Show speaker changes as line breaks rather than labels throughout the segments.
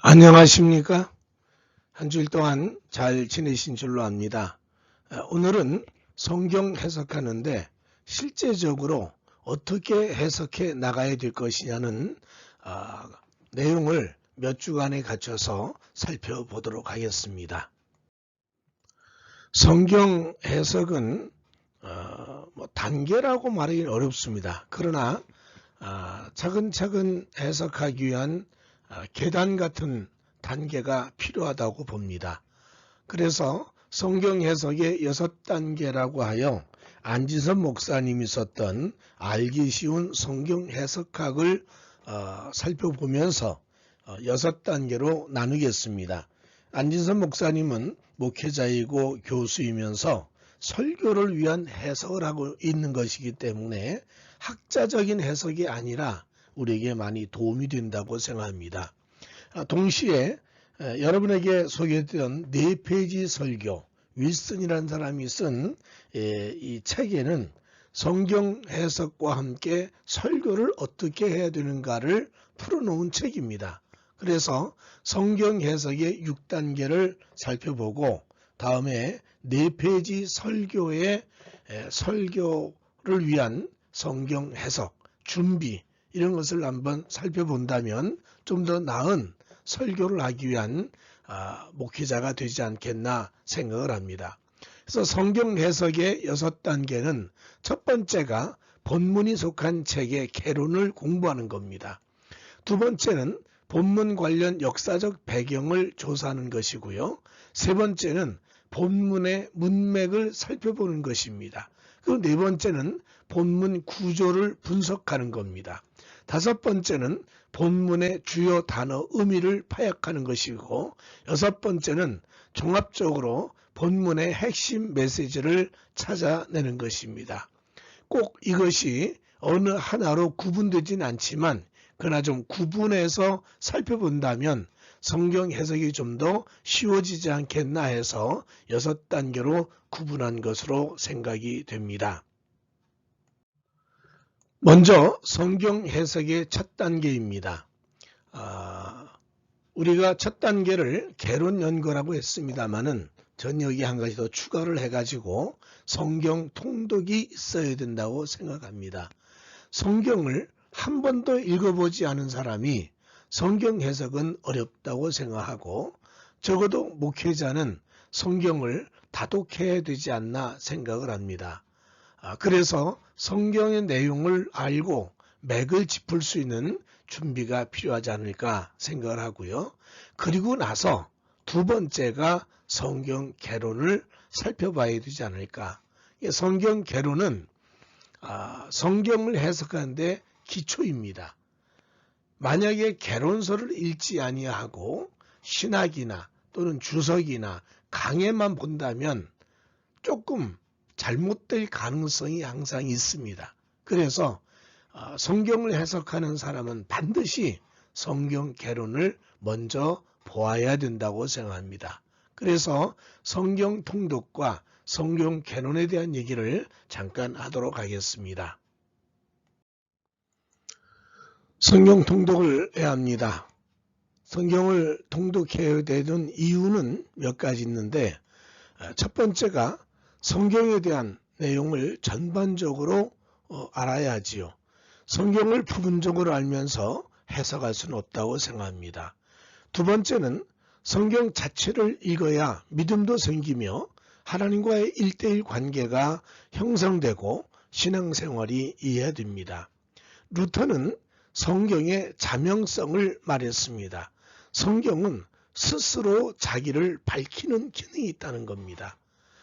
안녕하십니까? 한 주일 동안 잘 지내신 줄로 압니다. 오늘은 성경 해석하는데 실제적으로 어떻게 해석해 나가야 될 것이냐는 내용을 몇 주간에 갖춰서 살펴보도록 하겠습니다. 성경 해석은 단계라고 말하기는 어렵습니다. 그러나 차근차근 해석하기 위한 계단 같은 단계가 필요하다고 봅니다. 그래서 성경 해석의 6단계라고 하여 안진선 목사님이 썼던 알기 쉬운 성경 해석학을 살펴보면서 6단계로 나누겠습니다. 안진선 목사님은 목회자이고 교수이면서 설교를 위한 해석을 하고 있는 것이기 때문에 학자적인 해석이 아니라 우리에게 많이 도움이 된다고 생각합니다. 동시에 여러분에게 소개했던 4페이지 설교, 윌슨이라는 사람이 쓴 이 책에는 성경 해석과 함께 설교를 어떻게 해야 되는가를 풀어놓은 책입니다. 그래서 성경 해석의 6단계를 살펴보고 다음에 4페이지 설교의 설교를 위한 성경 해석, 준비 이런 것을 한번 살펴본다면 좀 더 나은 설교를 하기 위한 목회자가 되지 않겠나 생각을 합니다. 그래서 성경 해석의 6단계는 첫 번째가 본문이 속한 책의 개론을 공부하는 겁니다. 두 번째는 본문 관련 역사적 배경을 조사하는 것이고요. 세 번째는 본문의 문맥을 살펴보는 것입니다. 그리고 네 번째는 본문 구조를 분석하는 겁니다. 다섯 번째는 본문의 주요 단어 의미를 파악하는 것이고 여섯 번째는 종합적으로 본문의 핵심 메시지를 찾아내는 것입니다. 꼭 이것이 어느 하나로 구분되진 않지만 그러나 좀 구분해서 살펴본다면 성경 해석이 좀 더 쉬워지지 않겠나 해서 6단계로 구분한 것으로 생각이 됩니다. 먼저 성경 해석의 첫 단계입니다. 우리가 첫 단계를 개론 연구라고 했습니다마는 전 여기 한 가지 더 추가를 해가지고 성경 통독이 있어야 된다고 생각합니다. 성경을 한 번도 읽어보지 않은 사람이 성경 해석은 어렵다고 생각하고 적어도 목회자는 성경을 다독해야 되지 않나 생각을 합니다. 그래서 성경의 내용을 알고 맥을 짚을 수 있는 준비가 필요하지 않을까 생각을 하고요. 그리고 나서 두 번째가 성경 개론을 살펴봐야 되지 않을까. 성경 개론은 성경을 해석하는데 기초입니다. 만약에 개론서를 읽지 아니하고 신학이나 또는 주석이나 강해만 본다면 조금 잘못될 가능성이 항상 있습니다. 그래서 성경을 해석하는 사람은 반드시 성경 개론을 먼저 보아야 된다고 생각합니다. 그래서 성경 통독과 성경 개론에 대한 얘기를 잠깐 하도록 하겠습니다. 성경 통독을 해야 합니다. 성경을 통독해야 되는 이유는 몇 가지 있는데 첫 번째가 성경에 대한 내용을 전반적으로 알아야 하지요. 성경을 부분적으로 알면서 해석할 수는 없다고 생각합니다. 두 번째는 성경 자체를 읽어야 믿음도 생기며 하나님과의 1:1 관계가 형성되고 신앙생활이 이해됩니다. 루터는 성경의 자명성을 말했습니다. 성경은 스스로 자기를 밝히는 기능이 있다는 겁니다.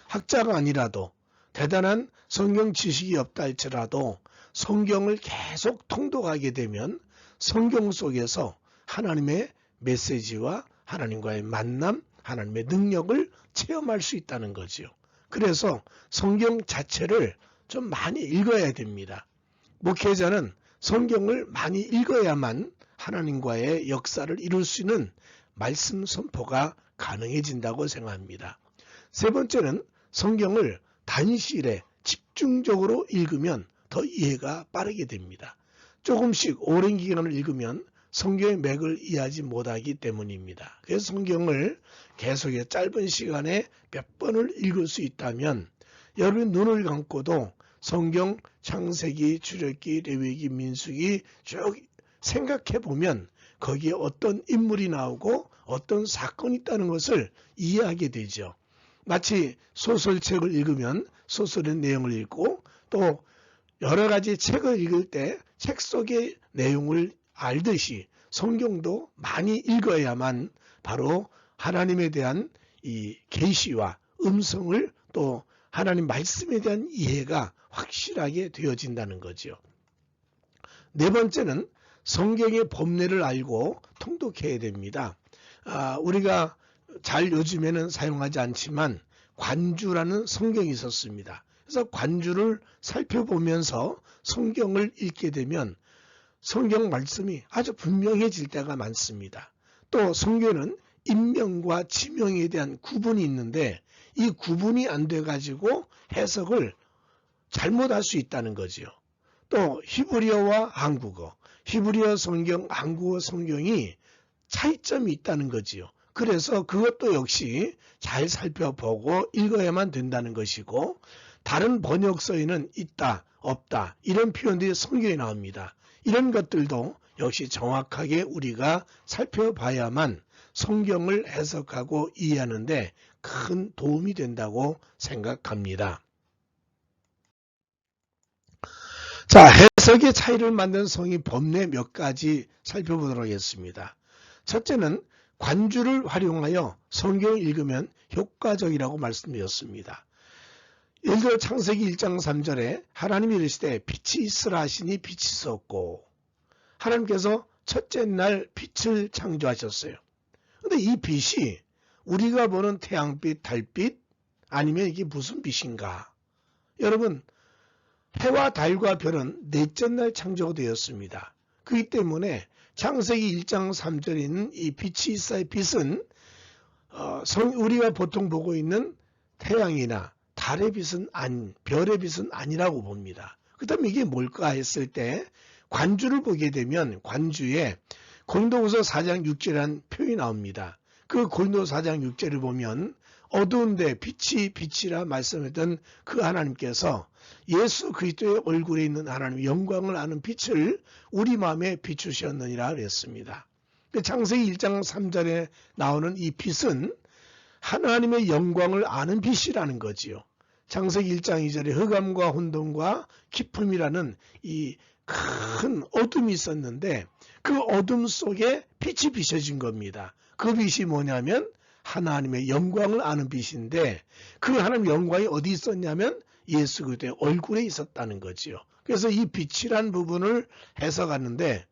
학자가 아니라도 대단한 성경 지식이 없다 할지라도 성경을 계속 통독하게 되면 성경 속에서 하나님의 메시지와 하나님과의 만남, 하나님의 능력을 체험할 수 있다는 거죠. 그래서 성경 자체를 좀 많이 읽어야 됩니다. 목회자는 성경을 많이 읽어야만 하나님과의 역사를 이룰 수 있는 말씀 선포가 가능해진다고 생각합니다. 세 번째는 성경을 단시일에 집중적으로 읽으면 더 이해가 빠르게 됩니다. 조금씩 오랜 기간을 읽으면 성경의 맥을 이해하지 못하기 때문입니다. 그래서 성경을 계속해서 짧은 시간에 몇 번을 읽을 수 있다면 여러분이 눈을 감고도 성경 창세기, 출애굽기, 레위기, 민수기 쭉 생각해 보면 거기에 어떤 인물이 나오고 어떤 사건이 있다는 것을 이해하게 되죠. 마치 소설책을 읽으면 소설의 내용을 읽고 또 여러 가지 책을 읽을 때 책 속의 내용을 알듯이 성경도 많이 읽어야만 바로 하나님에 대한 이 계시와 음성을 또 하나님 말씀에 대한 이해가 확실하게 되어진다는 거죠. 네 번째는 성경의 법례를 알고 통독해야 됩니다. 우리가 잘 요즘에는 사용하지 않지만 관주라는 성경이 있었습니다. 그래서 관주를 살펴보면서 성경을 읽게 되면 성경 말씀이 아주 분명해질 때가 많습니다. 또 성경은 인명과 지명에 대한 구분이 있는데 이 구분이 안 돼 가지고 해석을 잘못할 수 있다는 거죠. 또 히브리어와 한국어, 히브리어 성경, 한국어 성경이 차이점이 있다는 거지요. 그래서 그것도 역시 잘 살펴보고 읽어야만 된다는 것이고 다른 번역서에는 있다, 없다 이런 표현들이 성경에 나옵니다. 이런 것들도 역시 정확하게 우리가 살펴봐야만 성경을 해석하고 이해하는데 큰 도움이 된다고 생각합니다. 자, 해석의 차이를 만든 성의 법례 몇 가지 살펴보도록 하겠습니다. 첫째는 관주를 활용하여 성경을 읽으면 효과적이라고 말씀드렸습니다. 예를 들어 창세기 1장 3절에 하나님이 이르시되 빛이 있으라 하시니 빛이 있었고 하나님께서 첫째 날 빛을 창조하셨어요. 그런데 이 빛이 우리가 보는 태양빛, 달빛 아니면 이게 무슨 빛인가? 여러분 해와 달과 별은 넷째 날 창조가 되었습니다. 그렇기 때문에 창세기 1장 3절에 있는 이 빛이 있어의 빛은 우리가 보통 보고 있는 태양이나 달의 빛은 별의 빛은 아니라고 봅니다. 그 다음에 이게 뭘까 했을 때 관주를 보게 되면 관주에 고린도후서 4장 6절이라는 표현이 나옵니다. 그 고린도후서 4장 6절을 보면 어두운데 빛이 빛이라 말씀했던 그 하나님께서 예수 그리스도의 얼굴에 있는 하나님의 영광을 아는 빛을 우리 마음에 비추셨느니라 그랬습니다. 창세기 1장 3절에 나오는 이 빛은 하나님의 영광을 아는 빛이라는 거지요. 창세기 1장 2절에 흑암과 혼돈과 기품이라는 이 큰 어둠이 있었는데 그 어둠 속에 빛이 비춰진 겁니다. 그 빛이 뭐냐면 하나님의 영광을 아는 빛인데 그 하나님의 영광이 어디 있었냐면 예수 그리스도의 얼굴에 있었다는 거지요. 그래서 이 빛이란 부분을 해석하는데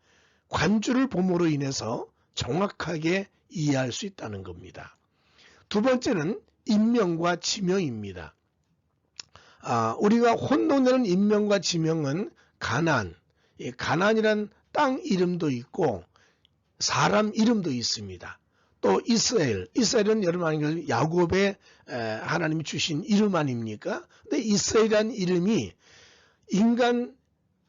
관주를 봄으로 인해서 정확하게 이해할 수 있다는 겁니다. 두 번째는 인명과 지명입니다. 우리가 혼돈되는 인명과 지명은 가나안이란 땅 이름도 있고 사람 이름도 있습니다. 또 이스라엘은 여러분 아는 야곱의 하나님이 주신 이름 아닙니까? 근데 이스라엘이라는 이름이 인간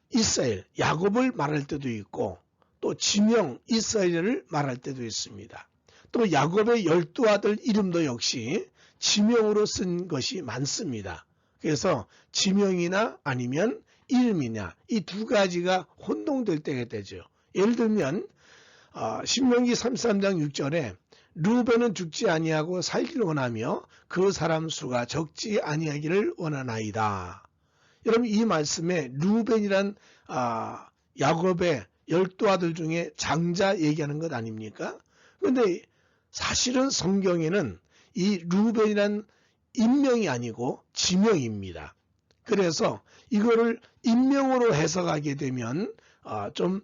이스라엘, 야곱을 말할 때도 있고 또 지명 이스라엘을 말할 때도 있습니다. 또 야곱의 12아들 이름도 역시 지명으로 쓴 것이 많습니다. 그래서 지명이나 아니면 이름이냐 이 두 가지가 혼동될 때가 되죠. 예를 들면 신명기 33장 6절에 르우벤은 죽지 아니하고 살기를 원하며 그 사람 수가 적지 아니하기를 원하나이다. 여러분 이 말씀에 르우벤이란 야곱의 12아들 중에 장자 얘기하는 것 아닙니까? 그런데 사실은 성경에는 이 르우벤이란 인명이 아니고 지명입니다. 그래서 이거를 인명으로 해석하게 되면 좀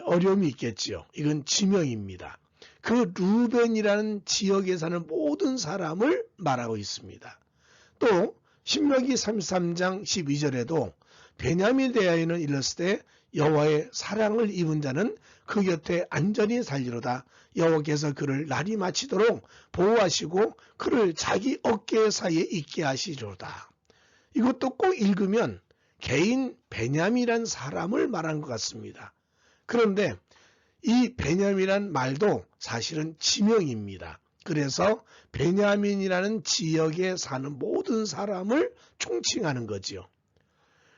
어려움이 있겠지요. 이건 지명입니다. 그 르우벤이라는 지역에 사는 모든 사람을 말하고 있습니다. 또 신명기 33장 12절에도 베냐민에 대하여는 일렀을 때 여호와의 사랑을 입은 자는 그 곁에 안전히 살리로다. 여호와께서 그를 날이 마치도록 보호하시고 그를 자기 어깨 사이에 있게 하시리로다. 이것도 꼭 읽으면 개인 베냐민이라는 사람을 말한 것 같습니다. 그런데 이 베냐민이라는 말도 사실은 지명입니다. 그래서 베냐민이라는 지역에 사는 모든 사람을 총칭하는 거지요.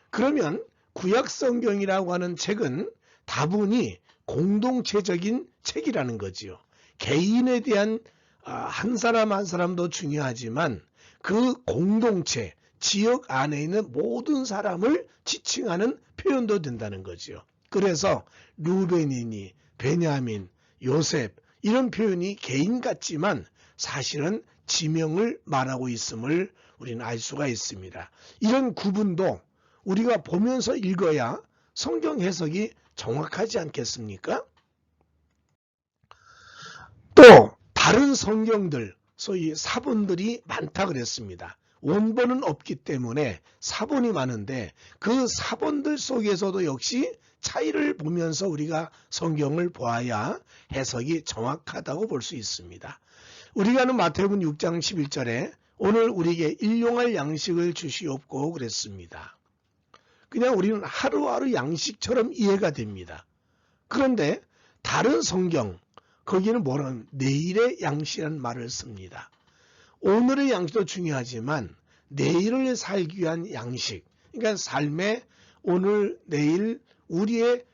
그러면 구약 성경이라고 하는 책은 다분히 공동체적인 책이라는 거지요. 개인에 대한 한 사람 한 사람도 중요하지만 그 공동체, 지역 안에 있는 모든 사람을 지칭하는 표현도 된다는 거지요. 그래서 루벤이니, 베냐민, 요셉 이런 표현이 개인 같지만 사실은 지명을 말하고 있음을 우리는 알 수가 있습니다. 이런 구분도 우리가 보면서 읽어야 성경 해석이 정확하지 않겠습니까? 또 다른 성경들, 소위 사본들이 많다 그랬습니다. 원본은 없기 때문에 사본이 많은데 그 사본들 속에서도 역시 차이를 보면서 우리가 성경을 보아야 해석이 정확하다고 볼 수 있습니다. 우리가 아는 마태복음 6장 11절에 오늘 우리에게 일용할 양식을 주시옵고 그랬습니다. 그냥 우리는 하루하루 양식처럼 이해가 됩니다. 그런데 다른 성경, 거기는 뭐라는 내일의 양식이라는 말을 씁니다. 오늘의 양식도 중요하지만 내일을 살기 위한 양식, 그러니까 삶의 오늘, 내일 우리의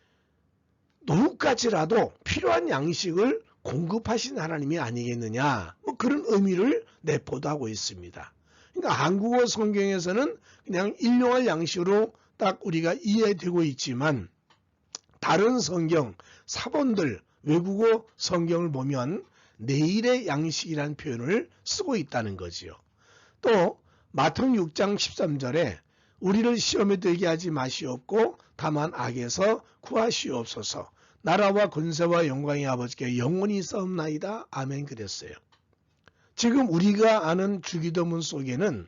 노후까지라도 필요한 양식을 공급하신 하나님이 아니겠느냐, 뭐 그런 의미를 내포하고 있습니다. 그러니까 한국어 성경에서는 그냥 일용할 양식으로 딱 우리가 이해되고 있지만 다른 성경, 사본들, 외국어 성경을 보면 내일의 양식이라는 표현을 쓰고 있다는 거지요. 또 마태복음 6장 13절에 우리를 시험에 들게 하지 마시옵고 다만 악에서 구하시옵소서. 나라와 권세와 영광의 아버지께 영원히 싸움나이다. 아멘 그랬어요. 지금 우리가 아는 주기도문 속에는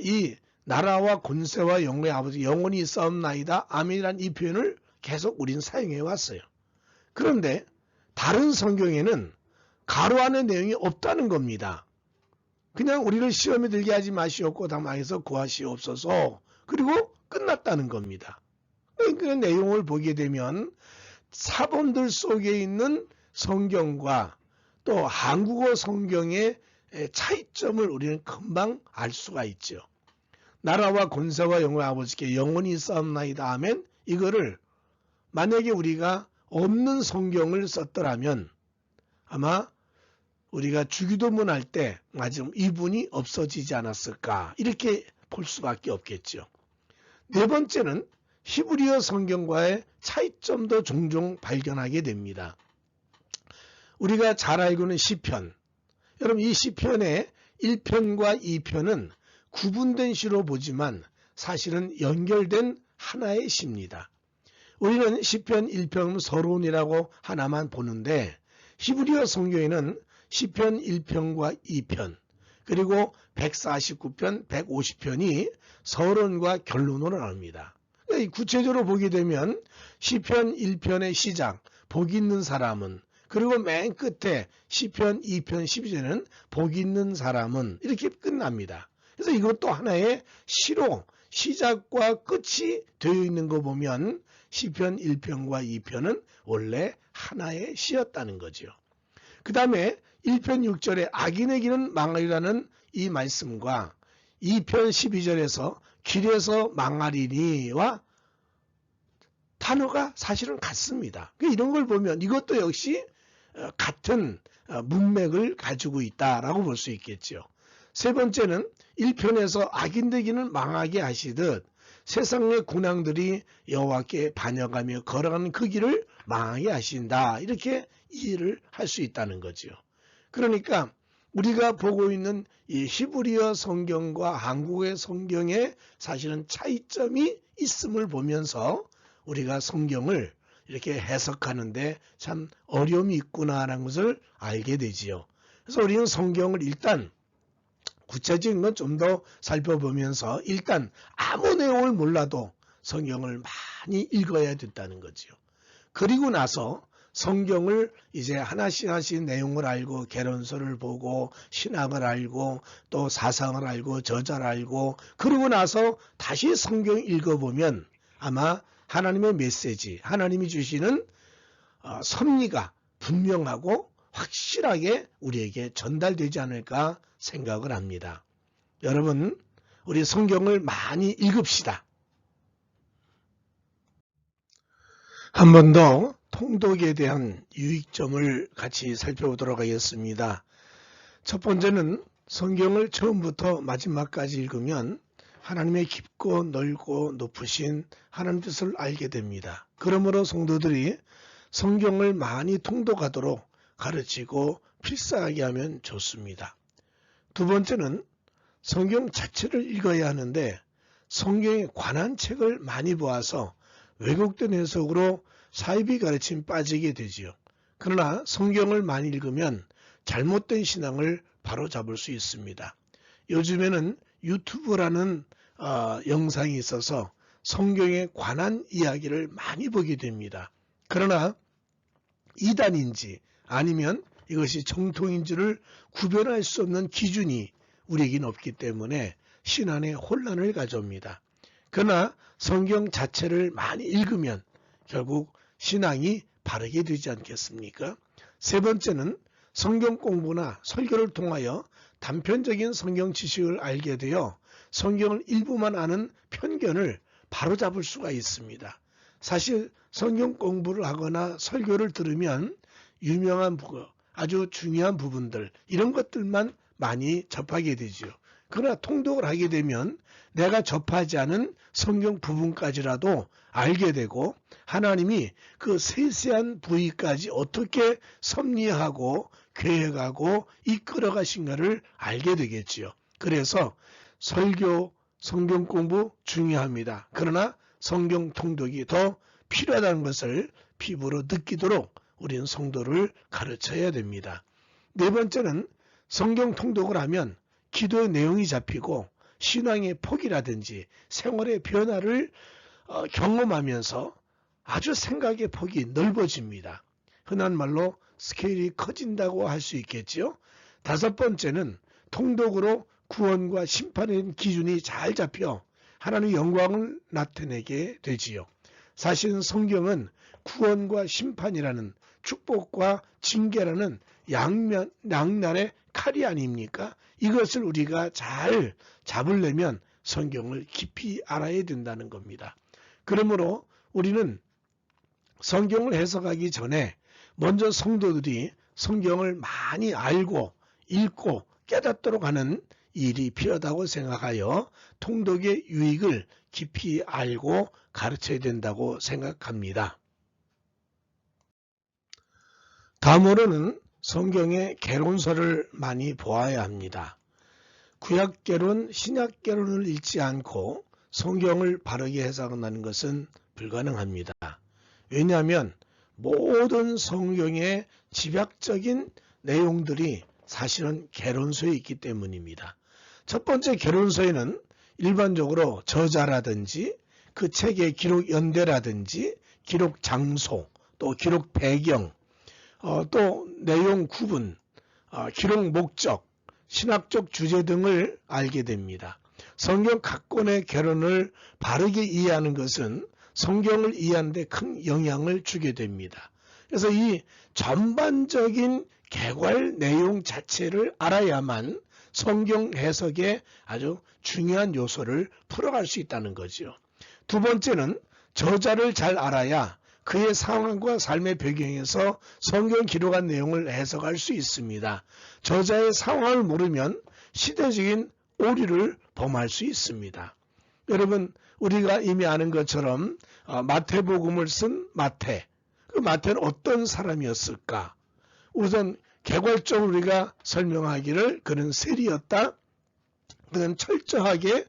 이 나라와 권세와 영광의 아버지 영원히 싸움나이다. 아멘이라는 이 표현을 계속 우리는 사용해 왔어요. 그런데 다른 성경에는 가로 안의 내용이 없다는 겁니다. 그냥 우리를 시험에 들게 하지 마시옵고 다만 악에서 구하시옵소서. 그리고 끝났다는 겁니다. 그 내용을 보게 되면 사본들 속에 있는 성경과 또 한국어 성경의 차이점을 우리는 금방 알 수가 있죠. 나라와 권세와 영광의 아버지께 영원히 싸움나이다. 아멘. 이거를 만약에 우리가 없는 성경을 썼더라면 아마 우리가 주기도문 할 때 맞으면 이분이 없어지지 않았을까 이렇게 볼 수밖에 없겠죠. 네 번째는 히브리어 성경과의 차이점도 종종 발견하게 됩니다. 우리가 잘 알고 있는 시편, 여러분 이 시편의 1편과 2편은 구분된 시로 보지만 사실은 연결된 하나의 시입니다. 우리는 시편 1편 서론이라고 하나만 보는데 히브리어 성경에는 시편 1편과 2편 그리고 149편, 150편이 서론과 결론으로 나옵니다. 구체적으로 보게 되면 시편 1편의 시작, 복 있는 사람은, 그리고 맨 끝에 시편 2편 12절에는 복 있는 사람은 이렇게 끝납니다. 그래서 이것도 하나의 시로 시작과 끝이 되어 있는 거 보면 시편 1편과 2편은 원래 하나의 시였다는 거죠. 그 다음에 1편 6절에 악인에게는 망하리라는 이 말씀과 2편 12절에서 길에서 망하리니와 단어가 사실은 같습니다. 이런 걸 보면 이것도 역시 같은 문맥을 가지고 있다라고 볼 수 있겠죠. 세 번째는 1편에서 악인되기는 망하게 하시듯 세상의 군왕들이 여호와께 반역하며 걸어가는 그 길을 망하게 하신다. 이렇게 이해를 할 수 있다는 거죠. 그러니까 우리가 보고 있는 이 히브리어 성경과 한국의 성경에 사실은 차이점이 있음을 보면서 우리가 성경을 이렇게 해석하는데 참 어려움이 있구나라는 것을 알게 되지요. 그래서 우리는 성경을 일단 구체적인 건 좀 더 살펴보면서 일단 아무 내용을 몰라도 성경을 많이 읽어야 된다는 거지요. 그리고 나서 성경을 이제 하나씩 하나씩 내용을 알고 개론서를 보고 신학을 알고 또 사상을 알고 저자를 알고 그러고 나서 다시 성경 읽어보면 아마 하나님의 메시지, 하나님이 주시는 섭리가 분명하고 확실하게 우리에게 전달되지 않을까 생각을 합니다. 여러분, 우리 성경을 많이 읽읍시다. 한 번 더 통독에 대한 유익점을 같이 살펴보도록 하겠습니다. 첫 번째는 성경을 처음부터 마지막까지 읽으면 하나님의 깊고 넓고 높으신 하나님 뜻을 알게 됩니다. 그러므로 성도들이 성경을 많이 통독하도록 가르치고 필사하게 하면 좋습니다. 두 번째는 성경 자체를 읽어야 하는데 성경에 관한 책을 많이 보아서 왜곡된 해석으로 사이비 가르침 빠지게 되지요. 그러나 성경을 많이 읽으면 잘못된 신앙을 바로잡을 수 있습니다. 요즘에는 유튜브라는 영상이 있어서 성경에 관한 이야기를 많이 보게 됩니다. 그러나 이단인지 아니면 이것이 정통인지를 구별할 수 없는 기준이 우리에게는 없기 때문에 신앙의 혼란을 가져옵니다. 그러나 성경 자체를 많이 읽으면 결국 신앙이 바르게 되지 않겠습니까? 세 번째는 성경 공부나 설교를 통하여 단편적인 성경 지식을 알게 되어 성경을 일부만 아는 편견을 바로잡을 수가 있습니다. 사실 성경 공부를 하거나 설교를 들으면 유명한 아주 중요한 부분들 이런 것들만 많이 접하게 되죠. 그러나 통독을 하게 되면 내가 접하지 않은 성경 부분까지라도 알게 되고 하나님이 그 세세한 부위까지 어떻게 섭리하고 계획하고 이끌어 가신가를 알게 되겠지요. 그래서 설교, 성경 공부 중요합니다. 그러나 성경 통독이 더 필요하다는 것을 피부로 느끼도록 우리는 성도를 가르쳐야 됩니다. 네 번째는 성경 통독을 하면 기도의 내용이 잡히고 신앙의 폭이라든지 생활의 변화를 경험하면서 아주 생각의 폭이 넓어집니다. 흔한 말로 스케일이 커진다고 할 수 있겠죠. 다섯 번째는 통독으로 구원과 심판의 기준이 잘 잡혀 하나님의 영광을 나타내게 되지요. 사실 성경은 구원과 심판이라는 축복과 징계라는 양날의 칼이 아닙니까? 이것을 우리가 잘 잡으려면 성경을 깊이 알아야 된다는 겁니다. 그러므로 우리는 성경을 해석하기 전에 먼저 성도들이 성경을 많이 알고 읽고 깨닫도록 하는 일이 필요하다고 생각하여 통독의 유익을 깊이 알고 가르쳐야 된다고 생각합니다. 다음으로는 성경의 개론서를 많이 보아야 합니다. 구약개론, 신약개론을 읽지 않고 성경을 바르게 해석한다는 것은 불가능합니다. 왜냐하면 모든 성경의 집약적인 내용들이 사실은 개론서에 있기 때문입니다. 첫 번째 개론서에는 일반적으로 저자라든지 그 책의 기록 연대라든지 기록 장소, 또 기록 배경, 또 내용 구분, 기록 목적, 신학적 주제 등을 알게 됩니다. 성경 각 권의 개론을 바르게 이해하는 것은 성경을 이해하는 데 큰 영향을 주게 됩니다. 그래서 이 전반적인 개괄 내용 자체를 알아야만 성경 해석의 아주 중요한 요소를 풀어갈 수 있다는 거죠. 두 번째는 저자를 잘 알아야 그의 상황과 삶의 배경에서 성경 기록한 내용을 해석할 수 있습니다. 저자의 상황을 모르면 시대적인 오류를 범할 수 있습니다. 여러분, 우리가 이미 아는 것처럼 마태복음을 쓴 마태, 그 마태는 어떤 사람이었을까? 우선 개괄적으로 우리가 설명하기를 그는 세리였다. 그는 철저하게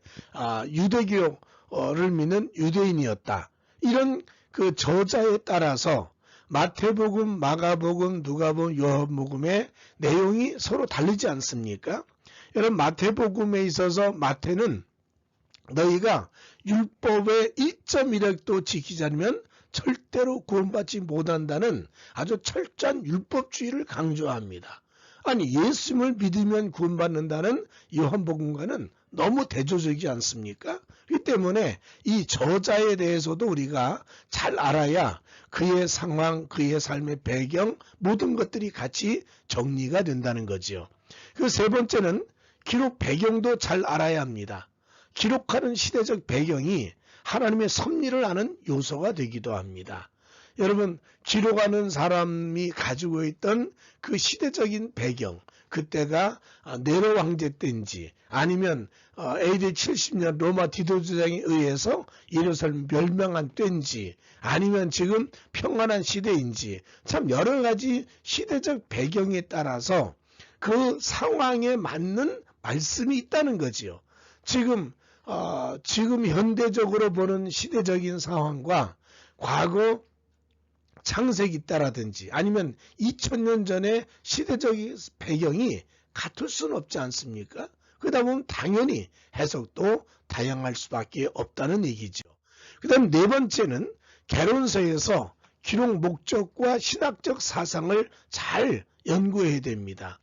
유대교를 믿는 유대인이었다. 이런 그 저자에 따라서 마태복음, 마가복음, 누가복음, 요한복음의 내용이 서로 다르지 않습니까? 여러분, 마태복음에 있어서 마태는 너희가 율법의 1.1획도 지키지 않으면 절대로 구원받지 못한다는 아주 철저한 율법주의를 강조합니다. 아니, 예수님을 믿으면 구원받는다는 요한복음과는 너무 대조적이지 않습니까? 그렇기 때문에 이 저자에 대해서도 우리가 잘 알아야 그의 상황, 그의 삶의 배경 모든 것들이 같이 정리가 된다는 거지요. 그 세 번째는 기록 배경도 잘 알아야 합니다. 기록하는 시대적 배경이 하나님의 섭리를 아는 요소가 되기도 합니다. 여러분, 기록하는 사람이 가지고 있던 그 시대적인 배경, 그때가 네로 황제 때인지 아니면 AD 70년 로마 디도주장에 의해서 예루살렘 멸망한 때인지 아니면 지금 평안한 시대인지 참 여러 가지 시대적 배경에 따라서 그 상황에 맞는 말씀이 있다는 거지요. 지금 현대적으로 보는 시대적인 상황과 과거 창세기 때라든지 아니면 2000년 전의 시대적인 배경이 같을 수는 없지 않습니까? 그러다 보면 당연히 해석도 다양할 수밖에 없다는 얘기죠. 그 다음 네 번째는 개론서에서 기록 목적과 신학적 사상을 잘 연구해야 됩니다.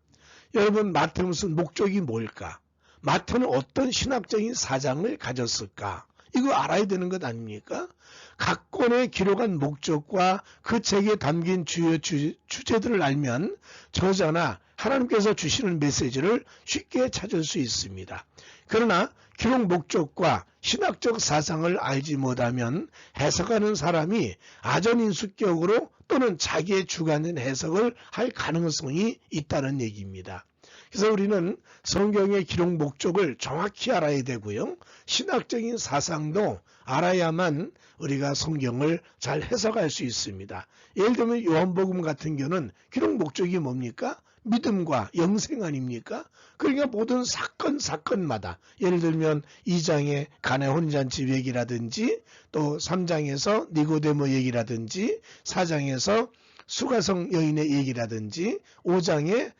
여러분, 마태복음 목적이 뭘까? 마태는 어떤 신학적인 사상을 가졌을까? 이거 알아야 되는 것 아닙니까? 각 권에 기록한 목적과 그 책에 담긴 주요 주제들을 알면 저자나 하나님께서 주시는 메시지를 쉽게 찾을 수 있습니다. 그러나 기록 목적과 신학적 사상을 알지 못하면 해석하는 사람이 아전인수격으로 또는 자기의 주관적인 해석을 할 가능성이 있다는 얘기입니다. 그래서 우리는 성경의 기록 목적을 정확히 알아야 되고요. 신학적인 사상도 알아야만 우리가 성경을 잘 해석할 수 있습니다. 예를 들면 요한복음 같은 경우는 기록 목적이 뭡니까? 믿음과 영생 아닙니까? 그러니까 모든 사건마다 예를 들면 2장의 가나 혼인잔치 얘기라든지 또 3장에서 니고데모 얘기라든지 4장에서 수가성 여인의 얘기라든지 5장에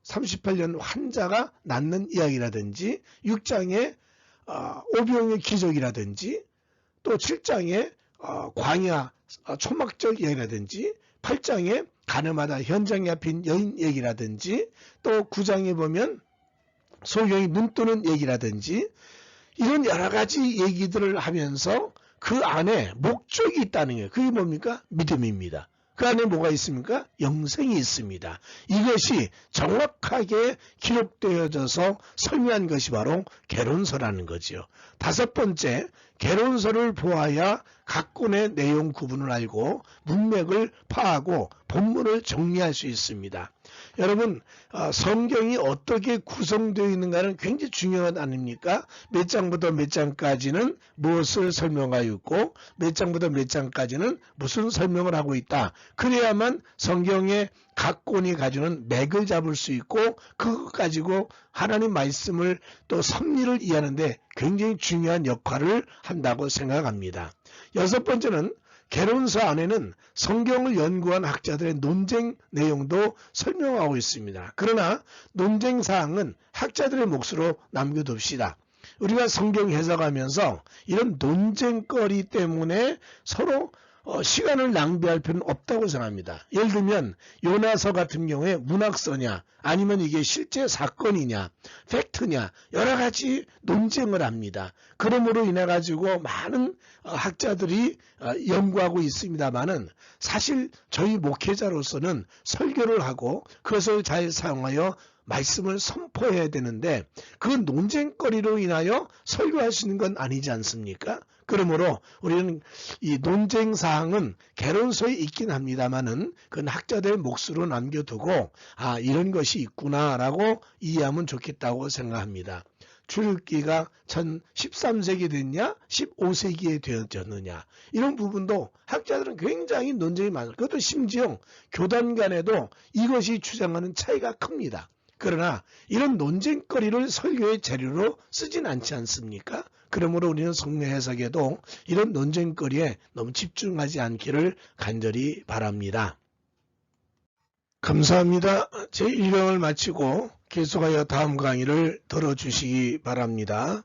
38년 환자가 낫는 이야기라든지 6장에 오병의 기적이라든지 또 7장에 광야 초막적 이야기라든지 8장에 가늠하다 현장에 빈 여인 얘기라든지 또 9장에 보면 소경이 눈 뜨는 얘기라든지 이런 여러 가지 얘기들을 하면서 그 안에 목적이 있다는 거예요. 그게 뭡니까? 믿음입니다. 그 안에 뭐가 있습니까? 영생이 있습니다. 이것이 정확하게 기록되어져서 설명한 것이 바로 개론서라는 거지요. 다섯 번째, 개론서를 보아야 각 권의 내용 구분을 알고 문맥을 파하고 본문을 정리할 수 있습니다. 여러분, 성경이 어떻게 구성되어 있는가는 굉장히 중요한 것 아닙니까? 몇 장부터 몇 장까지는 무엇을 설명하고 있고 몇 장부터 몇 장까지는 무슨 설명을 하고 있다. 그래야만 성경의 각 권이 가지는 맥을 잡을 수 있고 그것 가지고 하나님 말씀을 또 섭리를 이해하는데 굉장히 중요한 역할을 한다고 생각합니다. 여섯 번째는 개론서 안에는 성경을 연구한 학자들의 논쟁 내용도 설명하고 있습니다. 그러나 논쟁 사항은 학자들의 몫으로 남겨둡시다. 우리가 성경 해석하면서 이런 논쟁거리 때문에 서로 시간을 낭비할 필요는 없다고 생각합니다. 예를 들면 요나서 같은 경우에 문학서냐 아니면 이게 실제 사건이냐 팩트냐 여러 가지 논쟁을 합니다. 그러므로 인해 가지고 많은 학자들이 연구하고 있습니다만은 사실 저희 목회자로서는 설교를 하고 그것을 잘 사용하여 말씀을 선포해야 되는데 그 논쟁거리로 인하여 설교할 수 있는 건 아니지 않습니까? 그러므로 우리는 이 논쟁 사항은 개론서에 있긴 합니다만은 그건 학자들의 몫으로 남겨두고 이런 것이 있구나라고 이해하면 좋겠다고 생각합니다. 출애굽기가 13세기 됐냐 15세기에 되어졌느냐 이런 부분도 학자들은 굉장히 논쟁이 많아요. 그것도 심지어 교단 간에도 이것이 주장하는 차이가 큽니다. 그러나 이런 논쟁거리를 설교의 재료로 쓰진 않지 않습니까? 그러므로 우리는 성경 해석에도 이런 논쟁거리에 너무 집중하지 않기를 간절히 바랍니다. 감사합니다. 제1강을 마치고 계속하여 다음 강의를 들어주시기 바랍니다.